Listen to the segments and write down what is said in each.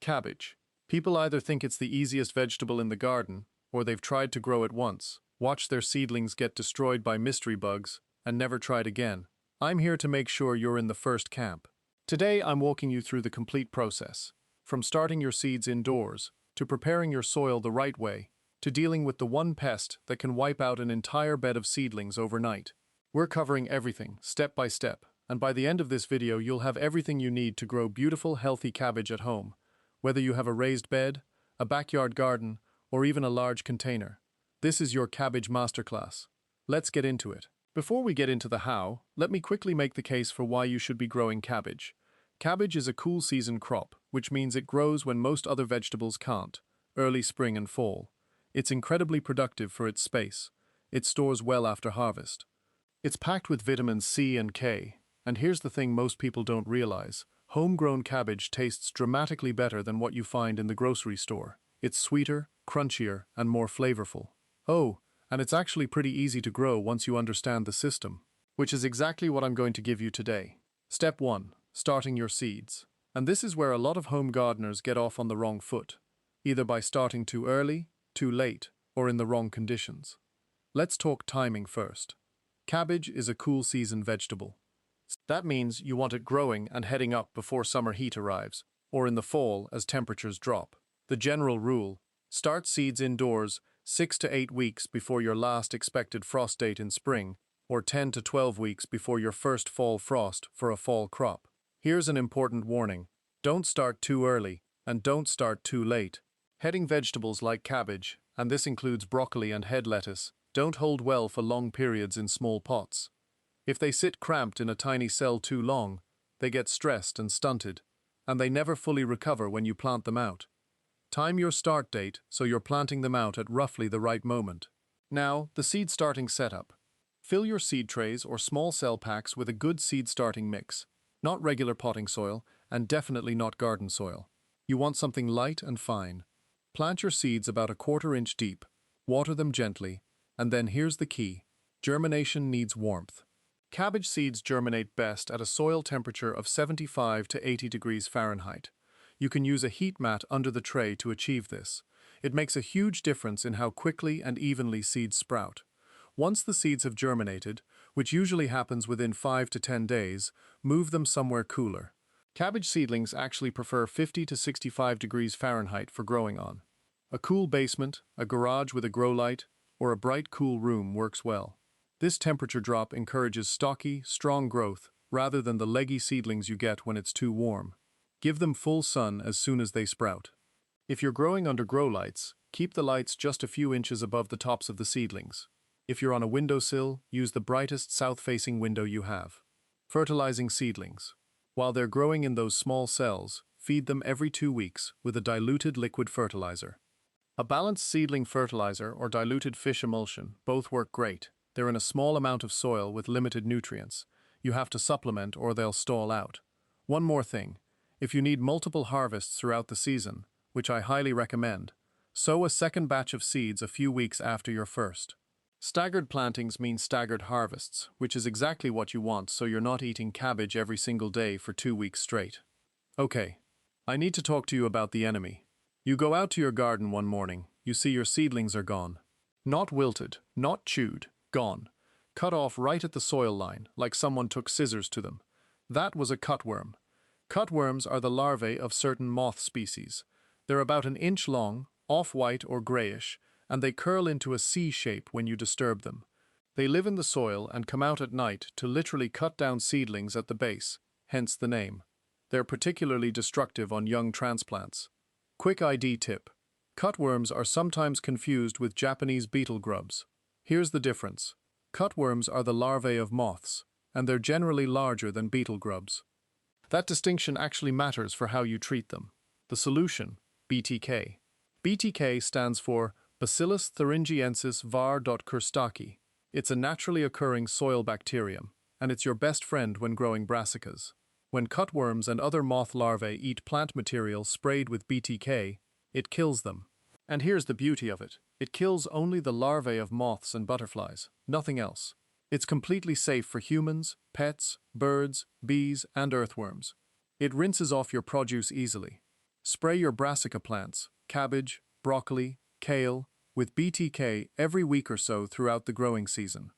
Cabbage. People either think it's the easiest vegetable in the garden, or they've tried to grow it once, watched their seedlings get destroyed by mystery bugs, and never tried again. I'm here to make sure you're in the first camp. Today I'm walking you through the complete process, from starting your seeds indoors, to preparing your soil the right way, to dealing with the one pest that can wipe out an entire bed of seedlings overnight. We're covering everything, step by step, and by the end of this video you'll have everything you need to grow beautiful, healthy cabbage at home, whether you have a raised bed, a backyard garden, or even a large container. This is your Cabbage Masterclass. Let's get into it. Before we get into the how, let me quickly make the case for why you should be growing cabbage. Cabbage is a cool season crop, which means it grows when most other vegetables can't, early spring and fall. It's incredibly productive for its space. It stores well after harvest. It's packed with vitamins C and K, and here's the thing most people don't realize. Homegrown cabbage tastes dramatically better than what you find in the grocery store. It's sweeter, crunchier, and more flavorful. Oh, and it's actually pretty easy to grow once you understand the system, which is exactly what I'm going to give you today. Step 1. Starting your seeds. And this is where a lot of home gardeners get off on the wrong foot, either by starting too early, too late, or in the wrong conditions. Let's talk timing first. Cabbage is a cool season vegetable. That means you want it growing and heading up before summer heat arrives, or in the fall as temperatures drop. The general rule: start seeds indoors 6 to 8 weeks before your last expected frost date in spring, or 10 to 12 weeks before your first fall frost for a fall crop. Here's an important warning: don't start too early, and don't start too late. Heading vegetables like cabbage, and this includes broccoli and head lettuce, don't hold well for long periods in small pots. If they sit cramped in a tiny cell too long, they get stressed and stunted, and they never fully recover when you plant them out. Time your start date so you're planting them out at roughly the right moment. Now, the seed starting setup. Fill your seed trays or small cell packs with a good seed starting mix, not regular potting soil, and definitely not garden soil. You want something light and fine. Plant your seeds about a 1/4 inch deep, water them gently, and then here's the key: germination needs warmth. Cabbage seeds germinate best at a soil temperature of 75 to 80 degrees Fahrenheit. You can use a heat mat under the tray to achieve this. It makes a huge difference in how quickly and evenly seeds sprout. Once the seeds have germinated, which usually happens within 5 to 10 days, move them somewhere cooler. Cabbage seedlings actually prefer 50 to 65 degrees Fahrenheit for growing on. A cool basement, a garage with a grow light, or a bright, cool room works well. This temperature drop encourages stocky, strong growth rather than the leggy seedlings you get when it's too warm. Give them full sun as soon as they sprout. If you're growing under grow lights, keep the lights just a few inches above the tops of the seedlings. If you're on a windowsill, use the brightest south-facing window you have. Fertilizing seedlings. While they're growing in those small cells, feed them every 2 weeks with a diluted liquid fertilizer. A balanced seedling fertilizer or diluted fish emulsion both work great. They're in a small amount of soil with limited nutrients. You have to supplement or they'll stall out. One more thing: if you need multiple harvests throughout the season, which I highly recommend, sow a second batch of seeds a few weeks after your first. Staggered plantings mean staggered harvests, which is exactly what you want so you're not eating cabbage every single day for 2 weeks straight. Okay, I need to talk to you about the enemy. You go out to your garden one morning, you see your seedlings are gone. Not wilted, not chewed, gone. Cut off right at the soil line, like someone took scissors to them. That was a cutworm. Cutworms are the larvae of certain moth species. They're about an inch long, off-white or grayish, and they curl into a C shape when you disturb them. They live in the soil and come out at night to literally cut down seedlings at the base, hence the name. They're particularly destructive on young transplants. Quick ID tip: cutworms are sometimes confused with Japanese beetle grubs. Here's the difference. Cutworms are the larvae of moths, and they're generally larger than beetle grubs. That distinction actually matters for how you treat them. The solution: BTK. BTK stands for Bacillus thuringiensis var. Kerstaki. It's a naturally occurring soil bacterium, and it's your best friend when growing brassicas. When cutworms and other moth larvae eat plant material sprayed with BTK, it kills them. And here's the beauty of it: it kills only the larvae of moths and butterflies, nothing else. It's completely safe for humans, pets, birds, bees, and earthworms. It rinses off your produce easily. Spray your brassica plants, cabbage, broccoli, kale, with BTK every week or so throughout the growing season.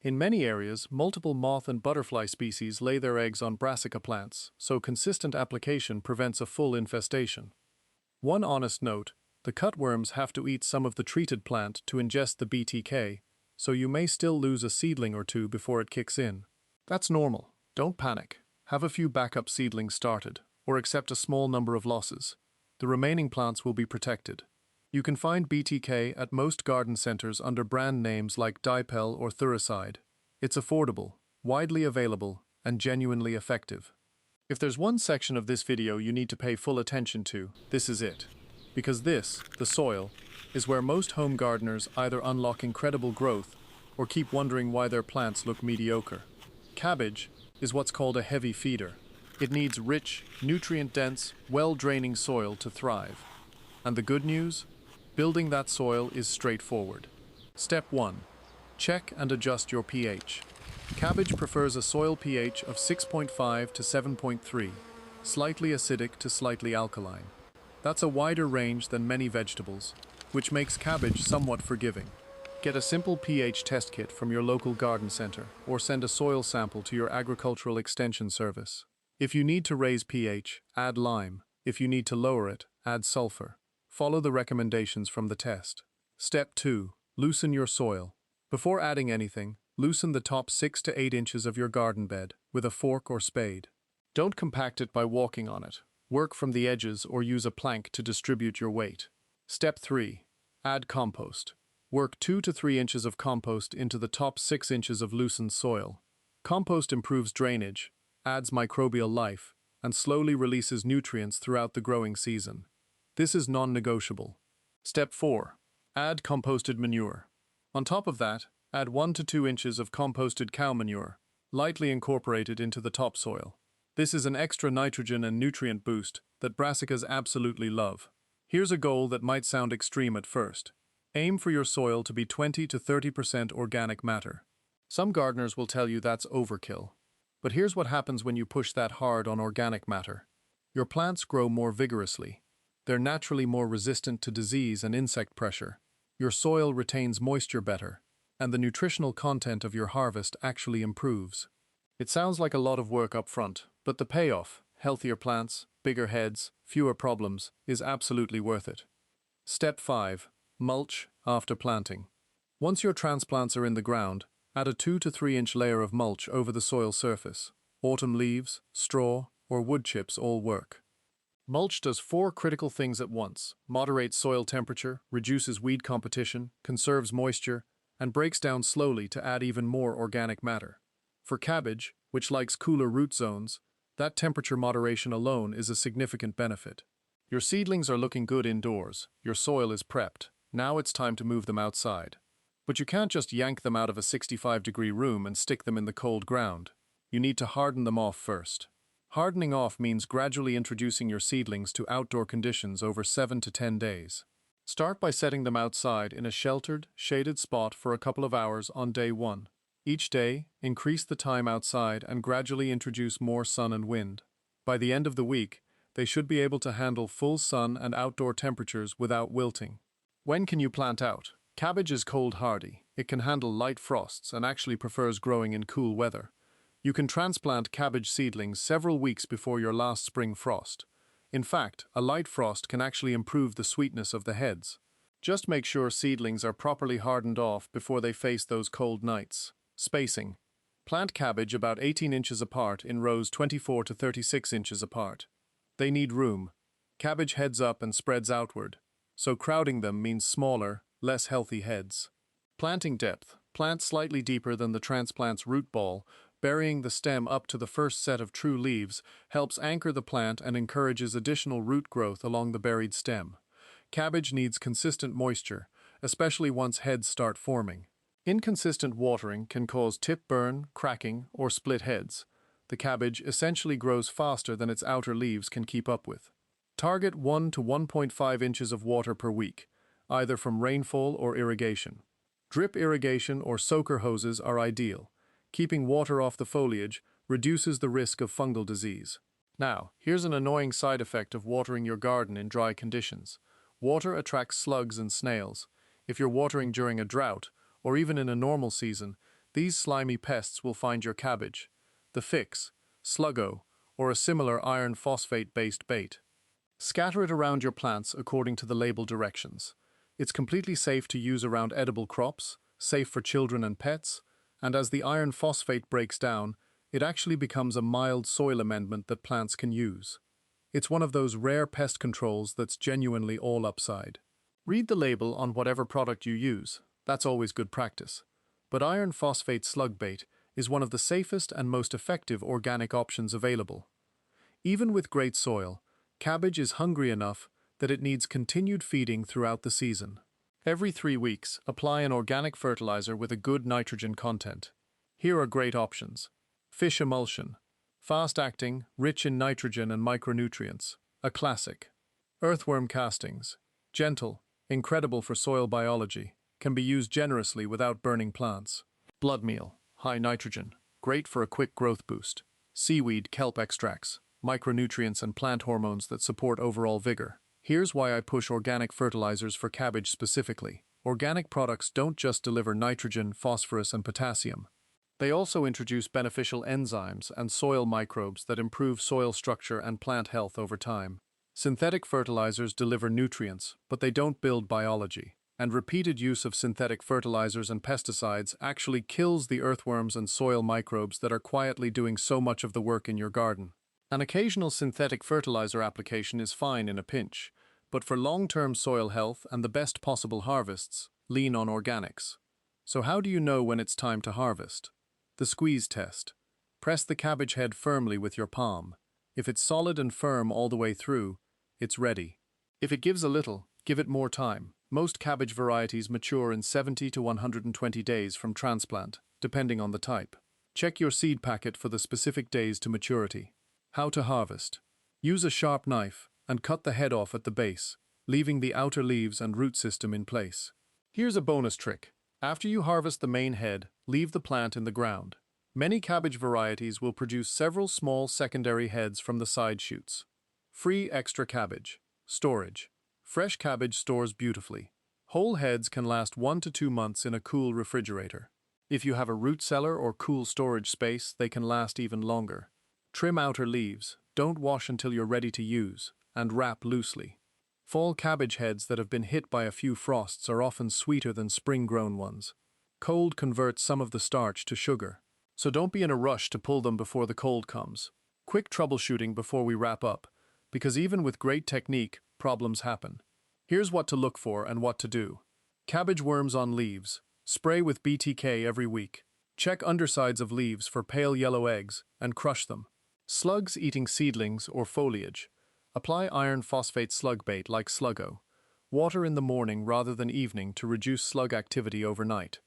In many areas, multiple moth and butterfly species lay their eggs on brassica plants, so consistent application prevents a full infestation. One honest note, the cutworms have to eat some of the treated plant to ingest the BTK, so you may still lose a seedling or two before it kicks in. That's normal. Don't panic. Have a few backup seedlings started, or accept a small number of losses. The remaining plants will be protected. You can find BTK at most garden centers under brand names like Dipel or Thuricide. It's affordable, widely available, and genuinely effective. If there's one section of this video you need to pay full attention to, this is it. Because this, the soil, is where most home gardeners either unlock incredible growth or keep wondering why their plants look mediocre. Cabbage is what's called a heavy feeder. It needs rich, nutrient-dense, well-draining soil to thrive. And the good news? Building that soil is straightforward. Step 1. Check and adjust your pH. Cabbage prefers a soil pH of 6.5 to 7.3, slightly acidic to slightly alkaline. That's a wider range than many vegetables, which makes cabbage somewhat forgiving. Get a simple pH test kit from your local garden center, or send a soil sample to your agricultural extension service. If you need to raise pH, add lime. If you need to lower it, add sulfur. Follow the recommendations from the test. Step 2. Loosen your soil. Before adding anything, loosen the top 6 to 8 inches of your garden bed with a fork or spade. Don't compact it by walking on it. Work from the edges or use a plank to distribute your weight. Step 3. Add compost. Work 2 to 3 inches of compost into the top 6 inches of loosened soil. Compost improves drainage, adds microbial life, and slowly releases nutrients throughout the growing season. This is non-negotiable. Step 4. Add composted manure. On top of that, add 1 to 2 inches of composted cow manure, lightly incorporated into the topsoil. This is an extra nitrogen and nutrient boost that brassicas absolutely love. Here's a goal that might sound extreme at first. Aim for your soil to be 20 to 30% organic matter. Some gardeners will tell you that's overkill. But here's what happens when you push that hard on organic matter. Your plants grow more vigorously. They're naturally more resistant to disease and insect pressure. Your soil retains moisture better, and the nutritional content of your harvest actually improves. It sounds like a lot of work up front, but the payoff, healthier plants, bigger heads, fewer problems, is absolutely worth it. Step 5. Mulch after planting. Once your transplants are in the ground, add a 2 to 3 inch layer of mulch over the soil surface. Autumn leaves, straw, or wood chips all work. Mulch does 4 critical things at once: moderates soil temperature, reduces weed competition, conserves moisture, and breaks down slowly to add even more organic matter. For cabbage, which likes cooler root zones, that temperature moderation alone is a significant benefit. Your seedlings are looking good indoors, your soil is prepped, now it's time to move them outside. But you can't just yank them out of a 65-degree room and stick them in the cold ground. You need to harden them off first. Hardening off means gradually introducing your seedlings to outdoor conditions over 7 to 10 days. Start by setting them outside in a sheltered, shaded spot for a couple of hours on day 1. Each day, increase the time outside and gradually introduce more sun and wind. By the end of the week, they should be able to handle full sun and outdoor temperatures without wilting. When can you plant out? Cabbage is cold hardy. It can handle light frosts and actually prefers growing in cool weather. You can transplant cabbage seedlings several weeks before your last spring frost. In fact, a light frost can actually improve the sweetness of the heads. Just make sure seedlings are properly hardened off before they face those cold nights. Spacing. Plant cabbage about 18 inches apart in rows 24 to 36 inches apart. They need room. Cabbage heads up and spreads outward, so crowding them means smaller, less healthy heads. Planting depth. Plant slightly deeper than the transplant's root ball. Burying the stem up to the first set of true leaves helps anchor the plant and encourages additional root growth along the buried stem. Cabbage needs consistent moisture, especially once heads start forming. Inconsistent watering can cause tip burn, cracking, or split heads. The cabbage essentially grows faster than its outer leaves can keep up with. Target 1 to 1.5 inches of water per week, either from rainfall or irrigation. Drip irrigation or soaker hoses are ideal. Keeping water off the foliage reduces the risk of fungal disease. Now, here's an annoying side effect of watering your garden in dry conditions. Water attracts slugs and snails. If you're watering during a drought, or even in a normal season, these slimy pests will find your cabbage. The fix: Sluggo, or a similar iron phosphate-based bait. Scatter it around your plants according to the label directions. It's completely safe to use around edible crops, safe for children and pets, and as the iron phosphate breaks down, it actually becomes a mild soil amendment that plants can use. It's one of those rare pest controls that's genuinely all upside. Read the label on whatever product you use. That's always good practice. But iron phosphate slug bait is one of the safest and most effective organic options available. Even with great soil, cabbage is hungry enough that it needs continued feeding throughout the season. Every 3 weeks, apply an organic fertilizer with a good nitrogen content. Here are great options. Fish emulsion. Fast-acting, rich in nitrogen and micronutrients. A classic. Earthworm castings. Gentle, incredible for soil biology. Can be used generously without burning plants. Blood meal. High nitrogen. Great for a quick growth boost. Seaweed kelp extracts. Micronutrients and plant hormones that support overall vigor. Here's why I push organic fertilizers for cabbage specifically. Organic products don't just deliver nitrogen, phosphorus, and potassium. They also introduce beneficial enzymes and soil microbes that improve soil structure and plant health over time. Synthetic fertilizers deliver nutrients, but they don't build biology. And repeated use of synthetic fertilizers and pesticides actually kills the earthworms and soil microbes that are quietly doing so much of the work in your garden. An occasional synthetic fertilizer application is fine in a pinch, but for long-term soil health and the best possible harvests, lean on organics. So how do you know when it's time to harvest? The squeeze test. Press the cabbage head firmly with your palm. If it's solid and firm all the way through, it's ready. If it gives a little, give it more time. Most cabbage varieties mature in 70 to 120 days from transplant, depending on the type. Check your seed packet for the specific days to maturity. How to harvest. Use a sharp knife and cut the head off at the base, leaving the outer leaves and root system in place. Here's a bonus trick. After you harvest the main head, leave the plant in the ground. Many cabbage varieties will produce several small secondary heads from the side shoots. Free extra cabbage. Storage. Fresh cabbage stores beautifully. Whole heads can last 1 to 2 months in a cool refrigerator. If you have a root cellar or cool storage space, they can last even longer. Trim outer leaves, don't wash until you're ready to use, and wrap loosely. Fall cabbage heads that have been hit by a few frosts are often sweeter than spring-grown ones. Cold converts some of the starch to sugar, so don't be in a rush to pull them before the cold comes. Quick troubleshooting before we wrap up, because even with great technique, problems happen. Here's what to look for and what to do. Cabbage worms on leaves. Spray with BTK every week. Check undersides of leaves for pale yellow eggs and crush them. Slugs eating seedlings or foliage. Apply iron phosphate slug bait like Sluggo. Water in the morning rather than evening to reduce slug activity overnight.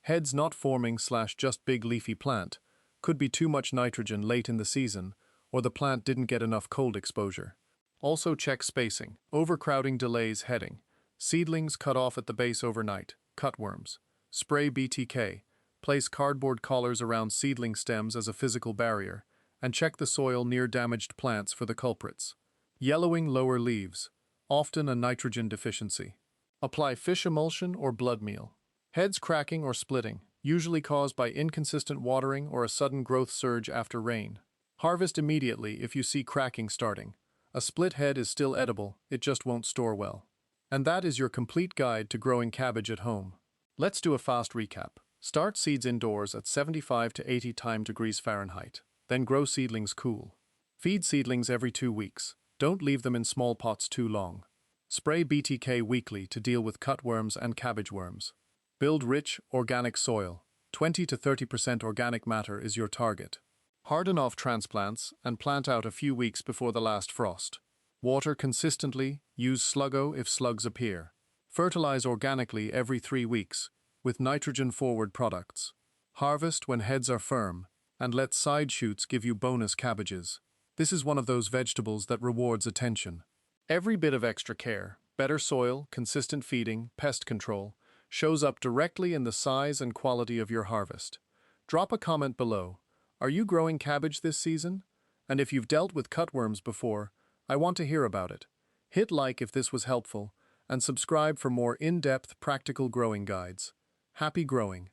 Heads not forming / just big leafy plant. Could be too much nitrogen late in the season, or the plant didn't get enough cold exposure. Also check spacing. Overcrowding delays heading. Seedlings cut off at the base overnight. Cutworms. Spray BTK. Place cardboard collars around seedling stems as a physical barrier, and check the soil near damaged plants for the culprits. Yellowing lower leaves, often a nitrogen deficiency. Apply fish emulsion or blood meal. Heads cracking or splitting, usually caused by inconsistent watering or a sudden growth surge after rain. Harvest immediately if you see cracking starting. A split head is still edible, it just won't store well. And that is your complete guide to growing cabbage at home. Let's do a fast recap. Start seeds indoors at 75 to 80 degrees Fahrenheit. Then grow seedlings cool. Feed seedlings every 2 weeks. Don't leave them in small pots too long. Spray BTK weekly to deal with cutworms and cabbage worms. Build rich, organic soil. 20 to 30% organic matter is your target. Harden off transplants and plant out a few weeks before the last frost. Water consistently, use Sluggo if slugs appear. Fertilize organically every 3 weeks with nitrogen-forward products. Harvest when heads are firm, and let side shoots give you bonus cabbages. This is one of those vegetables that rewards attention. Every bit of extra care, better soil, consistent feeding, pest control, shows up directly in the size and quality of your harvest. Drop a comment below. Are you growing cabbage this season? And if you've dealt with cutworms before, I want to hear about it. Hit like if this was helpful, and subscribe for more in-depth practical growing guides. Happy growing!